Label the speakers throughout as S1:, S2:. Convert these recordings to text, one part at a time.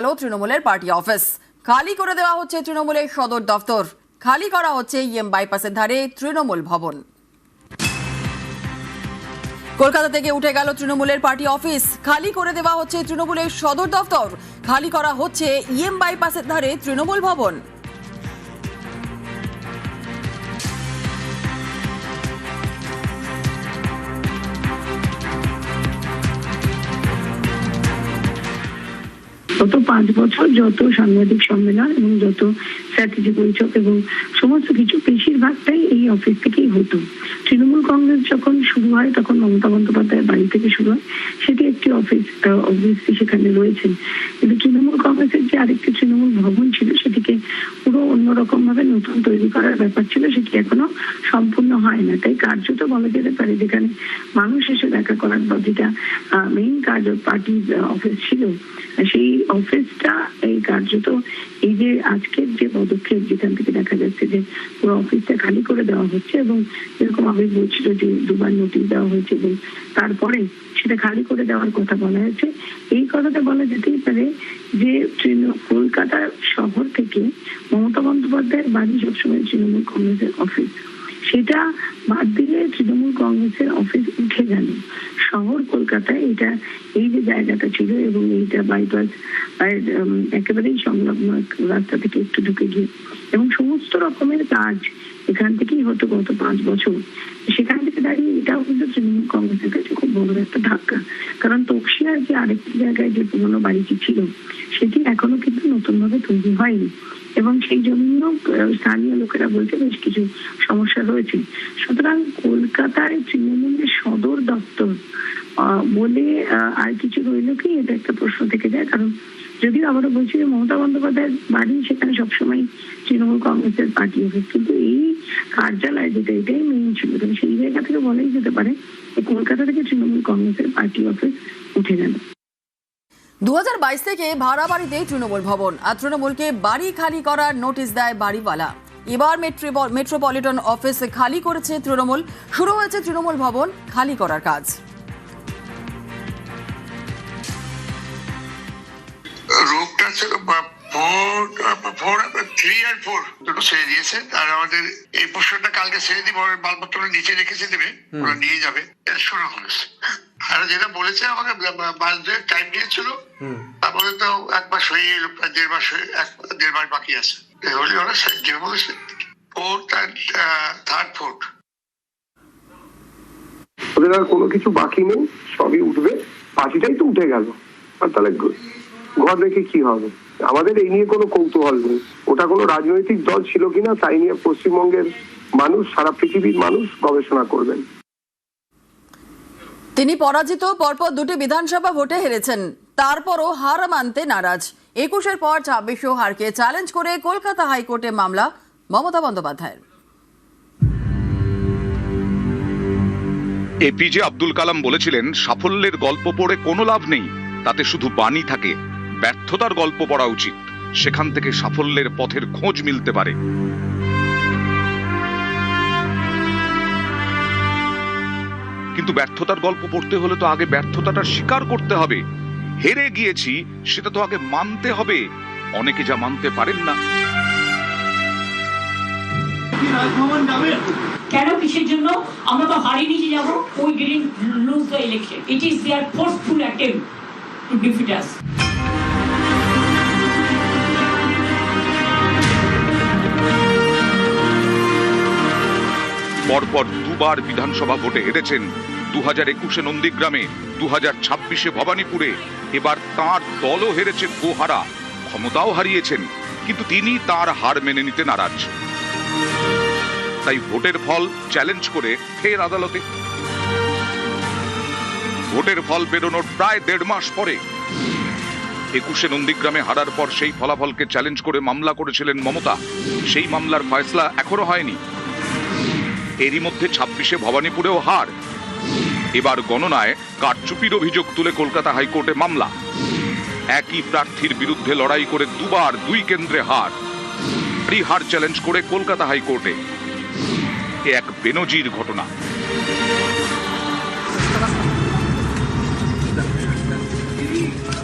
S1: তৃণমূলের party office খালি করে দেওয়া হচ্ছে। তৃণমূলের সদর দফতর খালি করা হচ্ছে। ইএম বাইপাসের ধারে তৃণমূল ভবন। কলকাতা থেকে উঠে গেল তৃণমূলের পার্টি অফিস, খালি করে দেওয়া হচ্ছে তৃণমূলের সদর দফতর, খালি করা হচ্ছে ইএম বাইপাসের ধারে তৃণমূল ভবন।
S2: গত 5 বছর যত সাংবাদিক সম্মেলন এবং যত স্ট্র্যাটেজি বৈঠক এবং সমস্ত কিছু বেশিরভাগটাই এই অফিস থেকেই হতো। তৃণমূল কংগ্রেস যখন শুরু হয় তখন মমতা বন্দ্যোপাধ্যায়ের বাড়ি থেকে শুরু হয়, সেটি একটি অফিস অবভিয়াসলি সেখানে রয়েছেন। কিন্তু তৃণমূল কংগ্রেসের যে আরেকটি তৃণমূল ভবন ছিল সেটিকে পুরো অন্যরকম ভাবে নতুন তৈরি করার ব্যাপার ছিল, সেটি এখনো সম্পূর্ণ হয় না। তাই কার্যত বলা যেতে পারে যেখানে মানুষ এসে দেখা করার বা যেটা মেইন কাজ পার্টির অফিস ছিল, সেই অফিসটা এই কার্যত এই যে আজকের যে পদক্ষেপ, যেখান থেকে দেখা যাচ্ছে যে পুরো অফিসটা খালি করে দেওয়া হচ্ছে এবং এরকম আগে বলছিল যে 2বার নোটিশ দেওয়া হয়েছে এবং তারপরে সেটা খালি করে দেওয়ার কথা বলা হয়েছে। এই কথাটা বলা যেতেই পারে যে কলকাতা শহর থেকে মমতা বন্দ্যোপাধ্যায়ের বাড়ি সবসময় তৃণমূল কংগ্রেসের অফিস, সেটা বাদ দিলে তৃণমূল কংগ্রেসের অফিস উঠে গেল। শহর কলকাতায় এটা এই যে জায়গাটা ছিল এবং এইটা বাইপাস একেবারেই সংলগ্ন রাস্তা থেকে একটু ঢুকে গিয়ে এবং সমস্ত রকমের কাজ এখান থেকেই হতো গত 5 বছর। সেখান থেকে দাঁড়িয়ে এটাও কিন্তু তৃণমূল কংগ্রেসের কাছে খুব বড় একটা ধাক্কা, কারণ তকসিয়ার যে আরেকটি জায়গায় যে পুরোনো বাড়িটি ছিল সেটি এখনো কিন্তু নতুন ভাবে তৈরি হয়নি এবং সেই জন্য স্থানীয় লোকেরা বলছে বেশ কিছু সমস্যা রয়েছে। সুতরাং কলকাতায় তৃণমূলের সদর দপ্তর বলে আর কিছু রইল কি, এটা একটা প্রশ্ন থেকে যায়। কারণ যদিও আবারও বলছি যে মমতা বন্দ্যোপাধ্যায়ের বাড়ি সেখানে সবসময় তৃণমূল কংগ্রেসের পার্টি অফিস, কিন্তু এই কার্যালয় যেটা এটাই মেইন ছিল, সেই জায়গা থেকে বলাই যেতে পারে কলকাতা থেকে তৃণমূল কংগ্রেসের পার্টি অফিস উঠে গেল।
S1: 2022 থেকে ভাড়া বাড়িতেই তৃণমূল ভবন, আর তৃণমূলকে বাড়ি খালি করার নোটিশ দেয় বাড়িওয়ালা। এবার মেট্রোপলিটন অফিস খালি করেছে তৃণমূল, শুরু হয়েছে তৃণমূল ভবন খালি করার কাজ।
S3: রোগটা 3 আর 4 দুটো ছেড়ে দিয়েছে, আর আমাদের এই পোস্টারটা কালকে ছেড়ে দিব, মালপত্র নিচে রেখেছে দেবে, ওরা নিয়ে যাবে। শুরু হয়েছে আর যেটা বলেছে আমাকে মাস 2 টাইম দিয়েছিল, তারপরে তো 1 মাস হয়ে গেল, 1.5 মাস হয়ে 1.5 মাস বাকি আছে। হলে ওরা যে বলেছে 4th and 3rd, 4th
S4: ওদের আর কোনো কিছু বাকি নেই, সবই উঠবে। বাকিটাই তো উঠে গেল, আর তাহলে ঘর রেখে কি হবে? আমাদের এই নিয়ে কোনো কৌতূহল নেই। ওটা কোনো রাজনৈতিক দল ছিল কিনা তাই নিয়ে পশ্চিমবঙ্গের মানুষ, সারা পৃথিবীর মানুষ গবেষণা করবেন।
S1: তিনি পরাজিত, পরপর 2টি বিধানসভা ভোটে হেরেছেন, তারপরও হার মানতে নারাজ। 21-এর পর 26 হারকে চ্যালেঞ্জ করে কলকাতা হাইকোর্টে মামলা মমতা বন্দ্যোপাধ্যায়ের।
S5: এপিজে আব্দুল কালাম বলেছিলেন, সাফল্যের গল্প পড়ে কোনো লাভ নেই, তাতে শুধু বাণী থাকে। ব্যর্থতার গল্প পড়া উচিত, সেখান থেকে সাফল্যের পথের খোঁজ মিলতে পারে। কিন্তু ব্যর্থতার গল্প পড়তে হলে তো আগে ব্যর্থতাটা স্বীকার করতে হবে। হেরে গিয়েছি সেটা তো আগে মানতে হবে। অনেকে যা মানতে পারেন না।
S6: কেন, কিসের জন্য? আমরা তো হারিয়ে নিয়ে যাব। We didn't lose the election. It is their forceful attempt to defeat us.
S5: পরপর 2বার বিধানসভা ভোটে হেরেছেন। 2021-এ নন্দীগ্রামে, 2026-এ ভবানীপুরে। এবার তাঁর দলও হেরেছে গোহারা, ক্ষমতাও হারিয়েছেন, কিন্তু তিনি তার হার মেনে নিতে নারাজ। তাই ভোটের ফল চ্যালেঞ্জ করে ফের আদালতে। ভোটের ফল বেরোনোর প্রায় 1.5 মাস পরে 21-এ নন্দীগ্রামে হারার পর সেই ফলাফলকে চ্যালেঞ্জ করে মামলা করেছিলেন মমতা। সেই মামলার ফয়সলা এখনো হয়নি। এরই মধ্যে 26-এ ভবানীপুরেও হার। এবার গণনায় কারচুপির অভিযোগ তুলে কলকাতা হাইকোর্টে মামলা। একই প্রার্থীর বিরুদ্ধে লড়াই করে 2বার 2 কেন্দ্রে হার। হার চ্যালেঞ্জ করে কলকাতা হাইকোর্টে। এ এক বেনজির ঘটনা।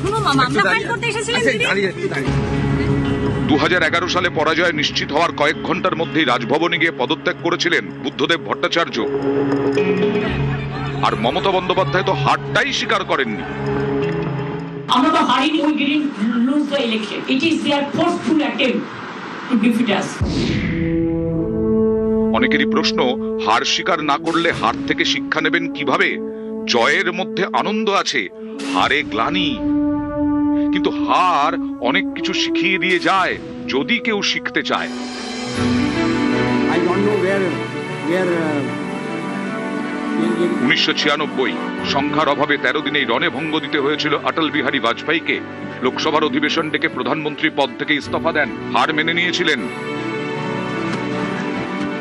S1: শুনুন
S7: মামলা ফাইল করতে এসেছিলেন তিনি?
S5: 2011 সালে পরাজয় নিশ্চিত হওয়ার কয়েক ঘন্টার মধ্যেই রাজভবনে গিয়ে পদত্যাগ করেছিলেন বুদ্ধদেব ভট্টাচার্য। আর মমতা বন্দ্যোপাধ্যায় তো হারটাই স্বীকার করেননি।
S6: আমরা তো হারিনি, we didn't lose the election. It is their forceful attempt to defeat us.
S5: অনেকেরই প্রশ্ন, হার স্বীকার না করলে হার থেকে শিক্ষা নেবেন কিভাবে? জয়ের মধ্যে আনন্দ আছে, হারে গ্লানি। কিন্তু হার অনেক কিছু শিখিয়ে দিয়ে যায় যদি কেউ শিখতে চায়। 1996 সংখ্যার অভাবে 13 দিনেই রণভঙ্গ দিতে হয়েছিল অটল বিহারী বাজপেয়ীকে। লোকসভার অধিবেশন ডেকে প্রধানমন্ত্রী পদ থেকে ইস্তফা দেন, হার মেনে নিয়েছিলেন।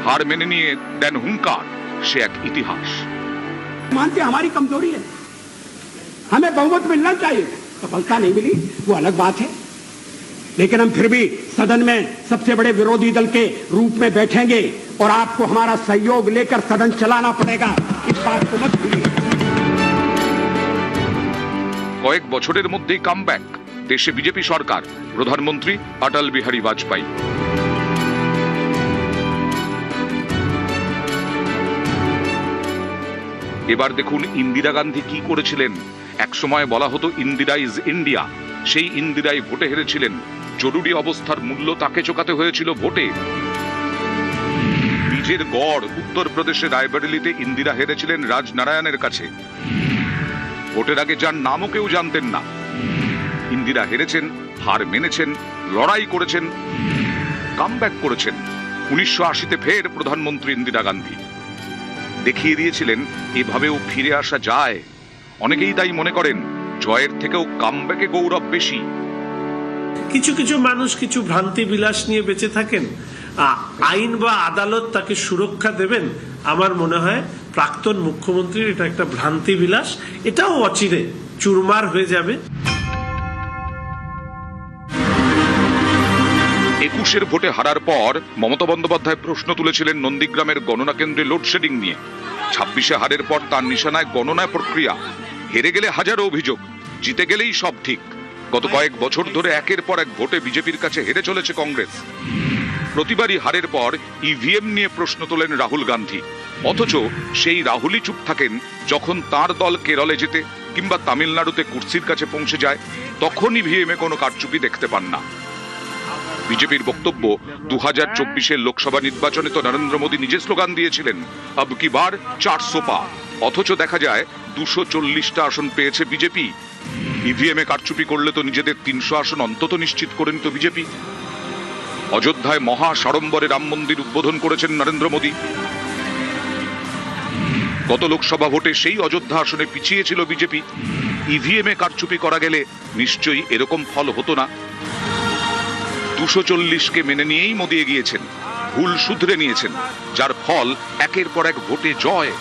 S5: हार मेने निए देन हुंकार, से एक इतिहास।
S8: मानते हमारी कमजोरी है, हमें बहुमत मिलना चाहिए, सफलता नहीं मिली वो अलग बात है, लेकिन हम फिर भी सदन में सबसे बड़े विरोधी दल के रूप में बैठेंगे और आपको हमारा सहयोग लेकर सदन चलाना पड़ेगा, इस बात को मत भूलिए।
S5: কয়েক বছরের মধ্যেই কামব্যাক, দেশে বিজেপি সরকার, প্রধানমন্ত্রী অটল বিহারী বাজপেয়ী। এবার দেখুন ইন্দিরা গান্ধী কি করেছিলেন। এক সময় বলা হতো ইন্দিরা ইজ ইন্ডিয়া, সেই ইন্দিরাই ভোটে হেরেছিলেন। জরুরি অবস্থার মূল্য তাকে চোকাতে হয়েছিল ভোটে। নিজের গড় উত্তরপ্রদেশের রায়বেরেলিতে ইন্দিরা হেরেছিলেন রাজনারায়ণের কাছে। ভোটের আগে যার নামও কেউ জানতেন না। ইন্দিরা হেরেছেন, হার মেনেছেন, লড়াই করেছেন, কামব্যাক করেছেন। 1980-তে ফের প্রধানমন্ত্রী ইন্দিরা গান্ধী দেখিয়ে দিয়েছিলেন এভাবেও ফিরে আসা যায়। অনেকেই তাই মনে করেন জয়ের থেকেও কামব্যাকে গৌরব বেশি।
S9: কিছু কিছু মানুষ কিছু ভ্রান্তি বিলাস নিয়ে বেঁচে থাকেন, আইন বা আদালত তাকে সুরক্ষা দেবেন। আমার মনে হয় প্রাক্তন মুখ্যমন্ত্রীর এটা একটা ভ্রান্তি বিলাস, এটাও অচিরে চুরমার হয়ে যাবে।
S5: 21-এর ভোটে হারার পর মমতা বন্দ্যোপাধ্যায় প্রশ্ন তুলেছিলেন নন্দীগ্রামের গণনা কেন্দ্রে লোডশেডিং নিয়ে। 26-এ হারের পর তার নিশানায় গণনা প্রক্রিয়া। হেরে গেলে হাজারো অভিযোগ, জিতে গেলেই সব ঠিক। গত কয়েক বছর ধরে একের পর এক ভোটে বিজেপির কাছে হেরে চলেছে কংগ্রেস। প্রতিবারই হারের পর ইভিএম নিয়ে প্রশ্ন তোলেন রাহুল গান্ধী। অথচ সেই রাহুলই চুপ থাকেন যখন তার দল কেরলে যেতে কিংবা তামিলনাড়ুতে কুর্সির কাছে পৌঁছে যায়, তখন ইভিএমে কোনো কারচুপি দেখতে পান না। বিজেপির বক্তব্য, 2024-এর লোকসভা নির্বাচনে তো নরেন্দ্র মোদী নিজে স্লোগান দিয়েছিলেন আব কি বার 400 পার। অথচ দেখা যায় 240টা আসন পেয়েছে বিজেপি। ইভিএমে কারচুপি করলে তো নিজেদের 300 আসন অন্তত নিশ্চিত করে নিত বিজেপি। অযোধ্যায় মহা সাড়ম্বরে রাম মন্দির উদ্বোধন করেছেন নরেন্দ্র মোদী। গত লোকসভা ভোটে সেই অযোধ্যা আসনে পিছিয়ে ছিল বিজেপি। ইভিএমে কারচুপি করা গেলে নিশ্চয়ই এরকম ফল হতো না। 240কে মেনে নিয়েই মোদী এগিয়েছেন, ভুল শুধরে নিয়েছেন, যার ফল একের পর এক ভোটে জয়।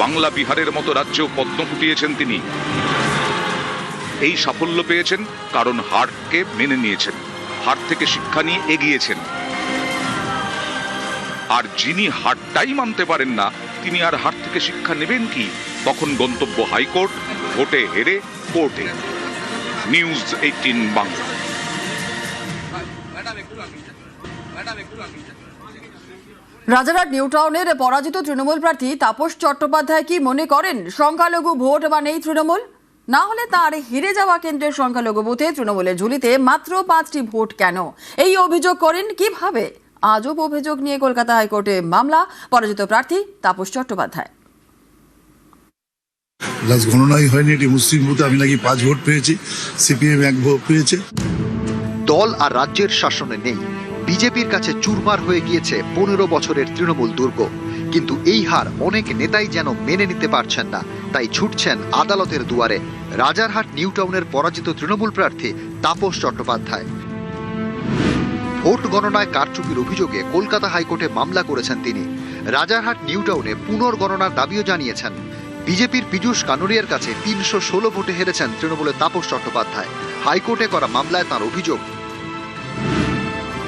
S5: বাংলা বিহারের মতো রাজ্যেও পদ্ম ফুটিয়েছেন তিনি। এই সাফল্য পেয়েছেন কারণ হারকে মেনে নিয়েছেন, হার থেকে শিক্ষা নিয়ে এগিয়েছেন। আর যিনি হারটাই মানতে পারেন না, তিনি আর হার থেকে শিক্ষা নেবেন কি? তখন গন্তব্য হাইকোর্ট, ভোটে হেরে কোর্টে। নিউজ 18 বাংলা।
S1: রাজারহাট নিউ টাউনের পরাজিত তৃণমূল প্রার্থী তাপস চট্টোপাধ্যায় কি মনে করেন সংখ্যালঘু ভোট মানেই তৃণমূল? না হলে তার হেরে যাওয়া কেন্দ্রের সংখ্যালঘু বুথে তৃণমূলের ঝুলিতে মাত্র 5টি ভোট কেন? এই অভিযোগ করেন কিভাবে? আজব অভিযোগ নিয়ে কলকাতা হাইকোর্টে মামলা পরাজিত প্রার্থী তাপস চট্টোপাধ্যায়।
S10: গণনাই হয়নি, এটি মুসলিম বুথে আমি নাকি 5 ভোট পেয়েছি, সিপিএম 1 ভোট পেয়েছে।
S11: দল আর রাজ্যের শাসনে নেই, বিজেপির কাছে চুরমার হয়ে গিয়েছে 15 বছরের তৃণমূল দুর্গ। কিন্তু এই হার অনেক নেতাই যেন মেনে নিতে পারছেন না, তাই ছুটছেন আদালতের দুয়ারে। রাজারহাট নিউ টাউনের পরাজিত তৃণমূল প্রার্থী তাপস চট্টোপাধ্যায়। ভোট গণনায় কারচুপির অভিযোগে কলকাতা হাইকোর্টে মামলা করেছেন তিনি। রাজারহাট নিউ টাউনে পুনর্গণনার দাবিও জানিয়েছেন। বিজেপির পীযূষ কানুরিয়ার কাছে 316 ভোটে হেরেছেন তৃণমূলের তাপস চট্টোপাধ্যায়। হাইকোর্টে করা মামলায় তার অভিযোগ,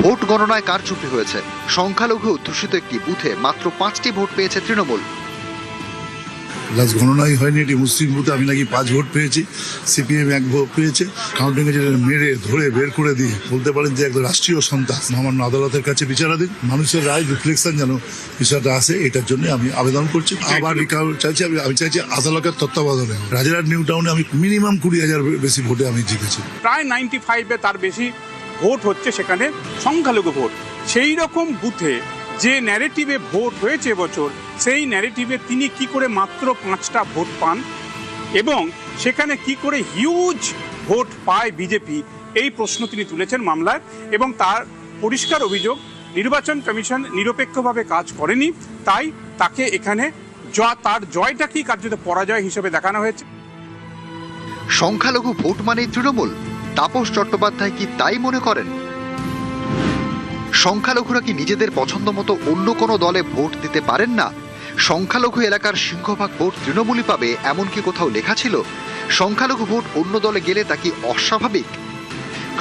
S11: ভোট গণনায় কারচুপি হয়েছে। সংখ্যালঘু অধ্যুষিত একটি বুথে মাত্র 5টি ভোট পেয়েছে তৃণমূল।
S10: লাস্ট গণনাই হয়নি, এটি মুসলিম বুথে আমি নাকি 5 ভোট পেয়েছি, সিপিএম 1 ভোট পেয়েছে। কাউন্টিং এ যেটা মেরে ধরে বের করে দিয়ে বলতে পারেন যে একদম রাষ্ট্রীয় সন্ত্রাস। মহামান্য আদালতের কাছে বিচারাধীন, মানুষের রায় রিফ্লেকশন যেন বিষয়টা আসে, এটার জন্য আমি আবেদন করছি। আবার চাইছি, আমি চাইছি আদালতের তত্ত্বাবধানে রাজারহাট নিউ টাউনে আমি মিনিমাম 20,000 বেশি ভোটে আমি জিতেছি।
S8: প্রায় 95-এ তার বেশি ভোট হচ্ছে সেখানে সংখ্যালঘু ভোট। সেই রকম বুথে যে ন্যারেটিভে ভোট হয়েছে এবছর, সেই ন্যারেটিভে তিনি কি করে মাত্র 5টা ভোট পান এবং সেখানে কি করে হিউজ ভোট পায় বিজেপি, এই প্রশ্ন তিনি তুলেছেন মামলায়। এবং তার পরিষ্কার অভিযোগ, নির্বাচন কমিশন নিরপেক্ষভাবে কাজ করেনি, তাই তাকে এখানে তার জয়টাকেই কার্যত পরাজয় হিসেবে দেখানো হয়েছে।
S11: সংখ্যালঘু ভোট মানেই তৃণমূল, তাপস চট্টোপাধ্যায় কি তাই মনে করেন? সংখ্যালঘুরা কি নিজেদের পছন্দ মতো অন্য কোনো দলে ভোট দিতে পারেন না? সংখ্যালঘু এলাকার সিংহভাগ ভোট তৃণমূলই পাবে এমন কি কোথাও লেখা ছিল? সংখ্যালঘু ভোট অন্য দলে গেলে তা কি অস্বাভাবিক?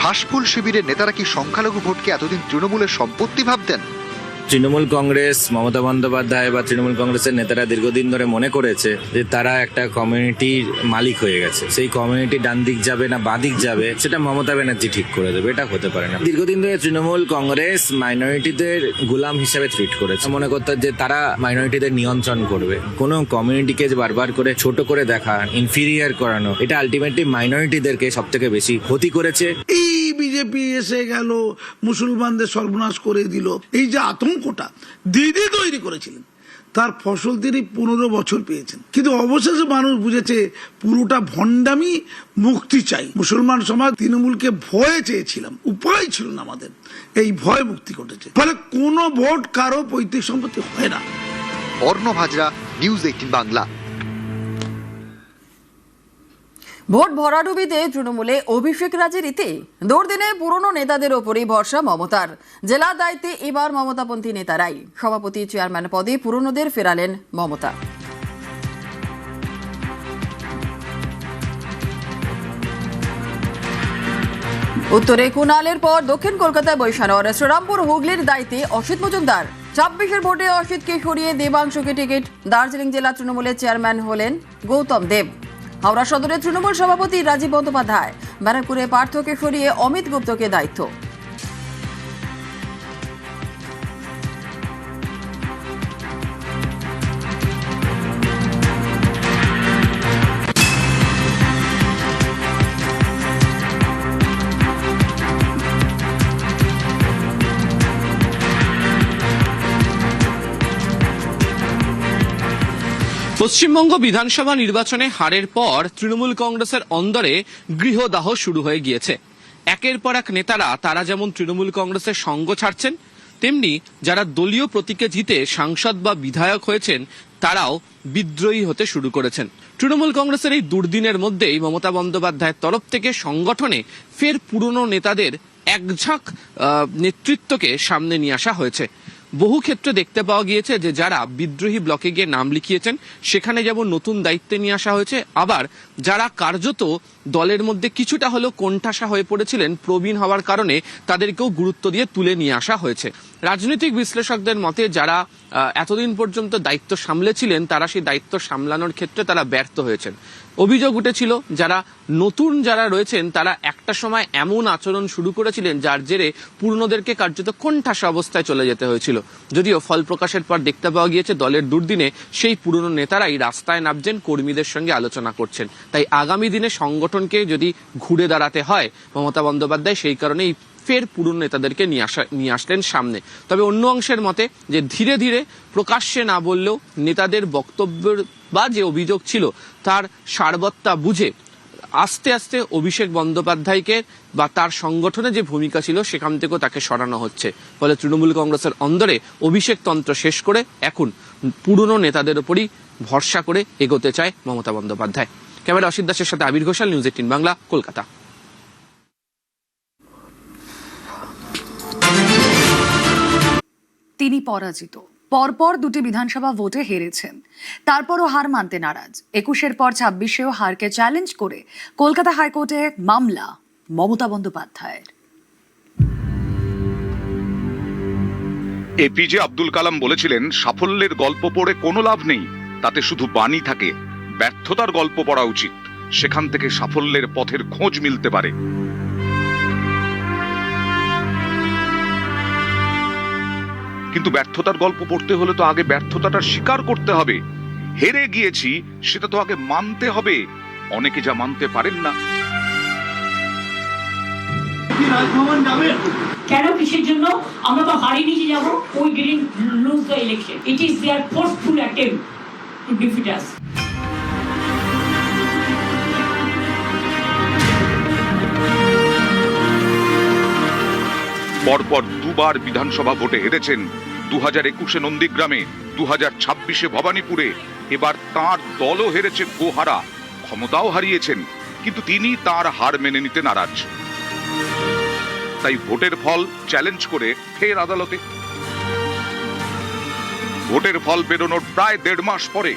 S11: ঘাসফুল শিবিরের নেতারা কি সংখ্যালঘু ভোটকে এতদিন তৃণমূলের সম্পত্তি ভাবতেন?
S12: তৃণমূল কংগ্রেস, মমতা বন্দ্যোপাধ্যায় বা তৃণমূল কংগ্রেসের নেতারা দীর্ঘদিন ধরে মনে করেছে যে তারা একটা কমিউনিটির মালিক হয়ে গেছে। সেই কমিউনিটি ডান দিক যাবে না বাঁ দিক যাবে সেটা মমতা ব্যানার্জি ঠিক করে দেবে, এটা হতে পারে না। দীর্ঘদিন ধরে তৃণমূল কংগ্রেস মাইনরিটিদের গোলাম হিসেবে ট্রিট করেছে, মনে করতো যে তারা মাইনরিটিদের নিয়ন্ত্রণ করবে। কোনো কমিউনিটিকে বারবার করে ছোট করে দেখা, ইনফিরিয়ার করানো, এটা আলটিমেটলি মাইনরিটিদেরকে সব থেকে বেশি ক্ষতি করেছে।
S13: এই বিজেপি এসে গেল, মুসলমানদের সর্বনাশ করে দিল, এই যে আতঙ্কটা দিদি তৈরি করেছিলেন তার ফসল তিনি 15 বছর পেয়েছেন। কিন্তু অবশেষে মানুষ বুঝেছে পুরোটা ভণ্ডামি, মুক্তি চাই। মুসলমান সমাজ তৃণমূলকে ভয়ে চেয়েছিলাম, উপায় ছিল না আমাদের, এই ভয় মুক্তি ঘটেছে। ফলে কোনো ভোট কারো পৈতৃক সম্পত্তি হয় না।
S11: অর্ণব হাজরা, নিউজ 18 বাংলা।
S1: ভোট ভরাডুবিতে তৃণমূলে অভিষেক রাজের ইতি। দুর্দিনে পুরনো নেতাদের ওপরই ভরসা মমতার। জেলা দায়িত্বে এবার মমতাপন্থী নেতারাই। সভাপতি, চেয়ারম্যান পদে পুরনোদের ফেরালেন মমতা। উত্তরে কুণালের পর দক্ষিণ কলকাতায় বৈশানর। শ্রীরামপুর হুগলির দায়িত্বে অসিত মজুমদার। 26-এর ভোটে অসিতকে সরিয়ে দেবাংশুকে টিকিট। দার্জিলিং জেলা তৃণমূলের চেয়ারম্যান হলেন গৌতম দেব। হাওড়া সদরের তৃণমূল সভাপতি রাজীব বন্দ্যোপাধ্যায়। ব্যারাকপুরে পার্থকে সরিয়ে অমিত গুপ্তকে দায়িত্ব।
S14: পশ্চিমবঙ্গ বিধানসভা নির্বাচনে হারের পর তৃণমূল কংগ্রেসের অন্দরে গৃহদাহ শুরু হয়ে গিয়েছে। একের পর এক নেতারা তারা যেমন তৃণমূল কংগ্রেসের সঙ্গ ছাড়ছেন, তেমনি যারা দলীয় প্রতীকে জিতে সাংসদ বা বিধায়ক হয়েছেন তারাও বিদ্রোহী হতে শুরু করেছেন। তৃণমূল কংগ্রেসের এই দুর্দিনের মধ্যেই মমতা বন্দ্যোপাধ্যায়ের তরফ থেকে সংগঠনে ফের পুরনো নেতাদের একঝাঁক নেতৃত্বকে সামনে নিয়ে আসা হয়েছে। বহু ক্ষেত্রে দেখতে পাওয়া গিয়েছে যে যারা বিদ্রোহী ব্লকে গিয়ে নাম লিখিয়েছেন সেখানে যেমন নতুন দায়িত্বে নিয়ে আসা হয়েছে, আবার যারা কার্যত দলের মধ্যে কিছুটা হলেও কোণঠাসা হয়ে পড়েছিলেন প্রবীণ হওয়ার কারণে তাদেরকেও গুরুত্ব দিয়ে তুলে নিয়ে আসা হয়েছে। রাজনৈতিক বিশ্লেষকদের মতে যারা এতদিন পর্যন্ত দায়িত্ব সামলেছিলেন তারা সেই দায়িত্ব সামলানোর ক্ষেত্রে তারা ব্যর্থ হয়েছেন। অভিযোগ উঠেছিল যারা নতুন যারা রয়েছেন তারা একটা সময় এমন আচরণ শুরু করেছিলেন যার জেরে পুরনোদেরকে কার্যত কোণঠাসা অবস্থায় চলে যেতে হয়েছিল। যদিও ফল প্রকাশের পর দেখতে পাওয়া গিয়েছে দলের দুর্দিনে সেই পুরনো নেতারাই রাস্তায় নামছেন, কর্মীদের সঙ্গে আলোচনা করছেন। তাই আগামী দিনে সংগঠনকে যদি ঘুরে দাঁড়াতে হয় মমতা বন্দ্যোপাধ্যায় সেই কারণেই ফের পুরনো নেতাদেরকে নিয়ে আসলেন সামনে। তবে অন্য অংশের মতে যে ধীরে ধীরে প্রকাশ্যে না বললেও নেতাদের বক্তব্যের বা যে অভিযোগ ছিল তার সারবত্তা বুঝে আস্তে আস্তে অভিষেক বন্দ্যোপাধ্যায়কে বা তার সংগঠনে যে ভূমিকা ছিল সেখান থেকেও তাকে সরানো হচ্ছে। ফলে তৃণমূল কংগ্রেসের অন্দরে অভিষেক তন্ত্র শেষ করে এখন পুরনো নেতাদের উপরই ভরসা করে এগোতে চায় মমতা বন্দ্যোপাধ্যায়। ক্যামেরা অসিত দাসের সাথে আবির ঘোষাল, নিউজ 18 বাংলা, কলকাতা।
S7: তিনি পরাজিত, পরপর দুটি বিধানসভা ভোটে হেরেছেন, তারপরও হার মানতে নারাজ। 21-এর পর 26-এও হারকে চ্যালেঞ্জ করে কলকাতা হাইকোর্টে মামলা মমতা বন্দ্যোপাধ্যায়ের।
S5: এপিজে আব্দুল কালাম বলেছিলেন, সাফল্যের গল্প পড়ে কোনো লাভ নেই, তাতে শুধু বাণী থাকে, ব্যর্থতার গল্প পড়া উচিত। সেখান থেকে সাফল্যের পথের খোঁজ মিলতে পারে। কিন্তু ব্যর্থতার গল্প পড়তে হলে তো আগে ব্যর্থতাটা স্বীকার করতে হবে। হেরে গিয়েছি সেটা তো আগে মানতে হবে। অনেকে যা মানতে পারেন না।
S6: কেন, কিসের জন্য? আমরা তো হারিয়ে নিচে যাবো। We didn't lose the election. It is their forceful attempt to defeat us.
S5: পরপর দুবার বিধানসভা ভোটে হেরেছেন। 2021-এ নন্দীগ্রামে, 2026-এ ভবানীপুরে। এবার তার দলও হেরেছে গোহারা, ক্ষমতাও হারিয়েছেন। কিন্তু তিনি তার হার মেনে নিতে নারাজ। তাই ভোটের ফল চ্যালেঞ্জ করে ফের আদালতে। ভোটের ফল বেরোনোর প্রায় 1.5 মাস পরে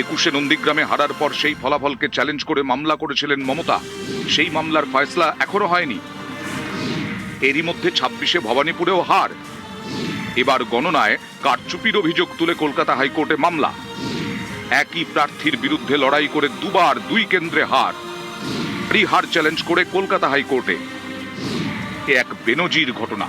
S5: 21-এ নন্দীগ্রামে হারার পর সেই ফলাফলকে চ্যালেঞ্জ করে মামলা করেছিলেন মমতা। সেই মামলার ফয়সলা এখনো হয়নি। এরই মধ্যে 26-এ ভবানীপুরেও হার। এবার গণনায় কারচুপির অভিযোগ তুলে কলকাতা হাইকোর্টে মামলা। একই প্রার্থীর বিরুদ্ধে লড়াই করে দুবার 2 কেন্দ্রে হার। হার চ্যালেঞ্জ করে কলকাতা হাইকোর্টে। এ এক বেনজির ঘটনা।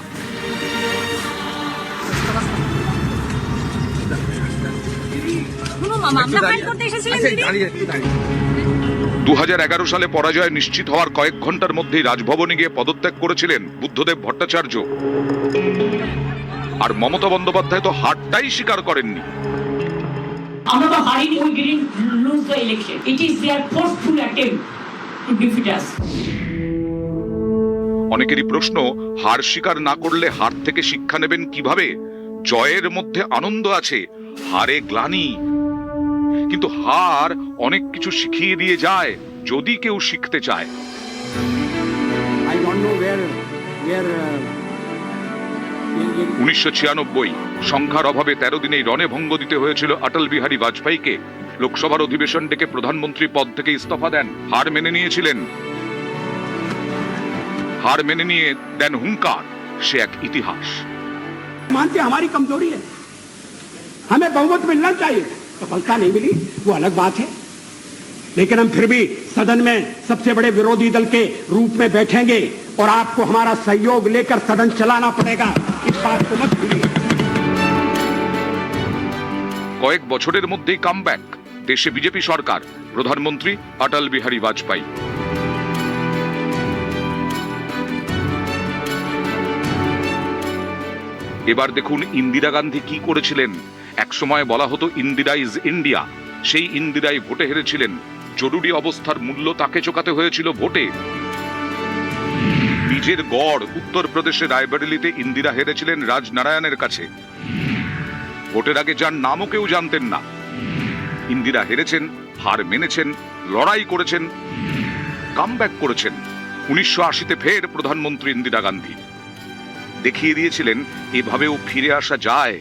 S5: 2011 সালে পরাজয় নিশ্চিত হওয়ার কয়েক ঘন্টার মধ্যেই রাজভবনে গিয়ে পদত্যাগ করেছিলেন বুদ্ধদেব ভট্টাচার্য। আর মমতা বন্দ্যোপাধ্যায় তো হারটাই স্বীকার করেননি।
S6: আমরা তো হারিনি, we didn't lose the election. It is their forceful attempt to defeat us.
S5: অনেকেরই প্রশ্ন, হার স্বীকার না করলে হার থেকে শিক্ষা নেবেন কিভাবে? জয়ের মধ্যে আনন্দ আছে, হারে গ্লানি। কিন্তু হার অনেক কিছু শিখিয়ে দিয়ে যায় যদি কেউ শিখতে চায়। 1996 সংখ্যার অভাবে 13 দিনেই রণভঙ্গ দিতে হয়েছিল অটল বিহারী বাজপেয়ীকে। লোকসভার অধিবেশন ডেকে প্রধানমন্ত্রী পদ থেকে ইস্তফা দেন। হার মেনে নিয়েছিলেন। हार मेने निये देन हुंकार, से एक इतिहास।
S8: मानते हमारी कमजोरी है, हमें बहुमत मिलना चाहिए। सफलता नहीं मिली वो अलग बात है, लेकिन हम फिर भी सदन में सबसे बड़े विरोधी दल के रूप में बैठेंगे और आपको हमारा सहयोग लेकर सदन चलाना पड़ेगा। इस बात को मत भूलिए।
S5: কয়েক বছরের মধ্যেই কামব্যাক। দেশে বিজেপি সরকার, প্রধানমন্ত্রী অটল বিহারী বাজপেয়ী। এবার দেখুন ইন্দিরা গান্ধী কি করেছিলেন। এক সময় বলা হতো ইন্দিরা ইজ ইন্ডিয়া। সেই ইন্দিরাই ভোটে হেরেছিলেন। জরুরি অবস্থার মূল্য তাকে চোকাতে হয়েছিল ভোটে। বীজের গড় উত্তরপ্রদেশের রায়বরেলিতে ইন্দিরা হেরেছিলেন রাজনারায়ণের কাছে। ভোটের আগে যার নামও কেউ জানতেন না। ইন্দিরা হেরেছেন, হার মেনেছেন, লড়াই করেছেন, কামব্যাক করেছেন। 1980-তে ফের প্রধানমন্ত্রী ইন্দিরা গান্ধী দেখিয়ে দিয়েছিলেন এভাবেও ফিরে আসা যায়।